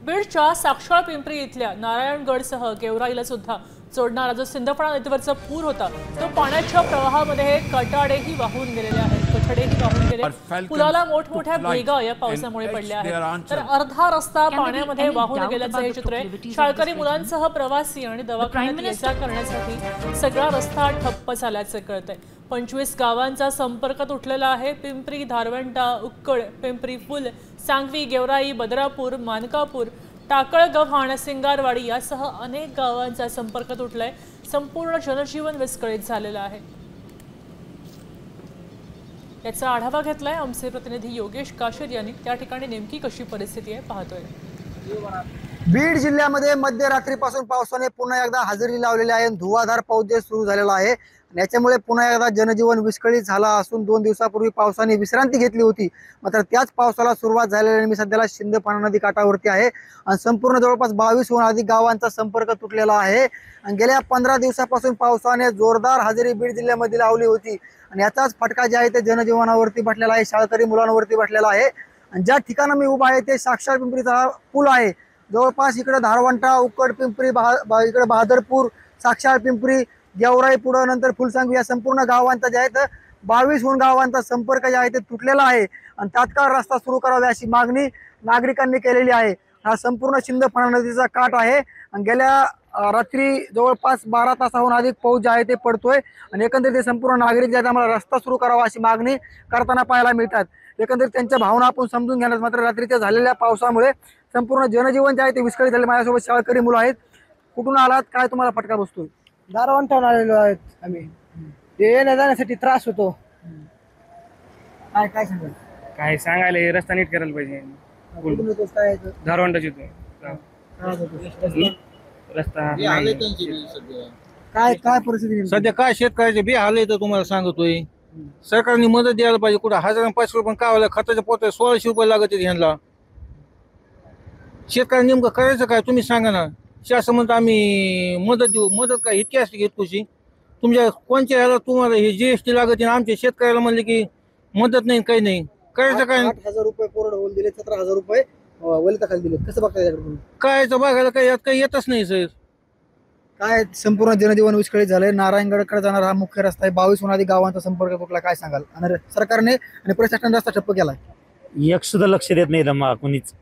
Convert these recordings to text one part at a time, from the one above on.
बीडच्या साक्षाळ पिंपरी इथल्या नारायणगडसह गेवराईला सुद्धा जोडणारा जो सिंदफणा नदीवरचा पूर होता तो पाण्याच्या प्रवाहामध्ये कटाडेही वाहून गेलेले आहेत। पुलाला मोठमोठ्या भेगा या पावसामुळे पडल्या आहेत, तर अर्धा रस्ता पाण्यामध्ये वाहून गेल्याचं हे चित्र आहे। शाळकरी मुलांसह प्रवासी आणि दवाखान्यात ये-जा करण्यासाठी सगळा रस्ता ठप्प झाल्याचं कळतंय। 25 गावांचा संपर्क तुटलेला आहे। पिंपरी, धारवंटा, उक्कड, पिंपरी फुल, सांगवी, गेवराई, बदरापूर, मानकापूर, टाकळगव्हाण, सिंगारवाडी यासह अनेक गावांचा संपर्क तुटलाय। संपूर्ण जनजीवन विस्कळीत झालेलं आहे। याचा आढावा घेतलाय आमचे प्रतिनिधी योगेश काशीर यांनी। त्या ठिकाणी नेमकी कशी परिस्थिती आहे पाहतोय। बीड जिल्ह्यामध्ये मध्यरात्रीपासून पावसाने पुन्हा एकदा हजेरी लावलेली आहे। धुवाधार पाऊस सुरू झालेला आहे। याच्यामुळे पुन्हा एकदा जनजीवन विस्कळीत झाला असून 2 दिवसापूर्वी पावसाने विश्रांती घेतली होती, मात्र त्याच पावसाला सुरुवात झालेली मी सध्याला सिंदफणा नदी काठावरती आहे आणि संपूर्ण जवळपास 22हून अधिक गावांचा संपर्क तुटलेला आहे। आणि गेल्या 15 दिवसापासून पावसाने जोरदार हजेरी बीड जिल्ह्यामध्ये लावली होती आणि याचाच फटका जे आहे ते जनजीवनावरती बसलेला आहे, शाळकरी मुलांवरती बसलेला आहे। आणि ज्या ठिकाणी मी उभा आहे ते साक्षाळ पिंपरीचा पूल आहे। जवळपास इकडे धारवंटा, उक्कड, पिंपरी, इकडे बहादरपूर, साक्षाळ पिंपरी, गेवराई, पुढे नंतर फुलसांगवी या संपूर्ण गावांचा जे आहे 22हून गावांचा संपर्क जे आहे ते तुटलेला आहे आणि तात्काळ रस्ता सुरू करावा अशी मागणी नागरिकांनी केलेली आहे। हा संपूर्ण सिंदफणा नदीचा काठ आहे आणि गेल्या रात्री जवळपास 12 तासाहून अधिक पाऊस जे आहे ते पडतोय आणि एकंदरीत संपूर्ण नागरिक जे आहेत आम्हाला रस्ता सुरू करावा अशी मागणी करताना पाहायला मिळतात। एकंदरीत त्यांच्या भावना आपण समजून घेण्यास मात्र रात्रीच्या झालेल्या पावसामुळे संपूर्ण जनजीवन जे आहे ते विस्कळीत झाले। माझ्यासोबत शाळकरी मुलं आहेत। कुठून आलात, काय तुम्हाला फटका बसतोय? धारवंटाहून आलेलो आहेत आम्ही। ते येण्या जाण्यासाठी त्रास होतो। काय काय सांगाल? काय सांगायला, रस्ता नीट करायला पाहिजे। कुठून येतोस, काय येतं? धारवंटाच येतो रस्ता। काय काय परिस्थिती नेमकी? सध्या काय शेतकऱ्याचे बी हाल आहे तर तुम्हाला सांगतोय। सरकारने मदत द्यायला पाहिजे। कुठं 1500 रुपये काय खताच्या पोत्या 1600 रुपये लागत आहेत ह्यांना। शेतकऱ्यांनी नेमकं करायचं काय तुम्ही सांगा ना। शासन म्हणतं आम्ही मदत देऊ, मदत काय इतकी असते घेत तुझी? तुमच्या कोणत्या ह्याला तुम्हाला हे जीएसटी लागत आहे, आमच्या शेतकऱ्याला म्हणले की मदत नाही, काही नाही, करायचं काय? 8,000 रुपये कोरड होल दिले, 17,000 रुपये वलिताखाली दिले। कसं बघताय याकडे? कायचं बघायला काही यात काही येतच नाही सर। काय संपूर्ण जनजीवन विस्कळीत झालंय। नारायणगडकडे जाणारा हा मुख्य रस्ता आहे। 22हून अधिक गावांचा संपर्क तुटला, काय सांगाल? आणि सरकारने आणि प्रशासनाने रस्ता ठप्प केलाय। एक सुद्धा लक्ष देत नाही दमा कोणीच।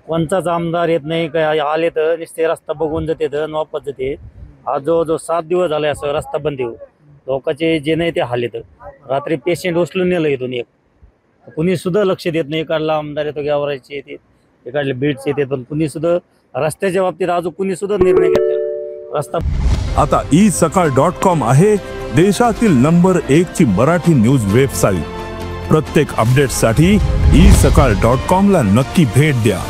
कोणताच आमदार येत नाही, काय आले तर नुसते रस्ता बघून जाते तर वापस जाते। आज जवळजवळ 7 दिवस झाले असं रस्ता बंद येऊ। लोकांचे जे नाही ते हाल येतं। रात्री पेशंट उचलून नेलं इथून एक, कुणी सुद्धा लक्ष देत नाही। इकडला आमदार येतो, गेवराईचे येते, इकडले बीडचे येते, पण कुणी सुद्धा रस्त्याच्या बाबतीत अजून कुणी सुद्धा निर्णय घेतला रस्ता। आता isakal.com आहे देशातील नंबर 1 ची मराठी न्यूज वेबसाईट। प्रत्येक अपडेटसाठी isakal.com ला नक्की भेट द्या।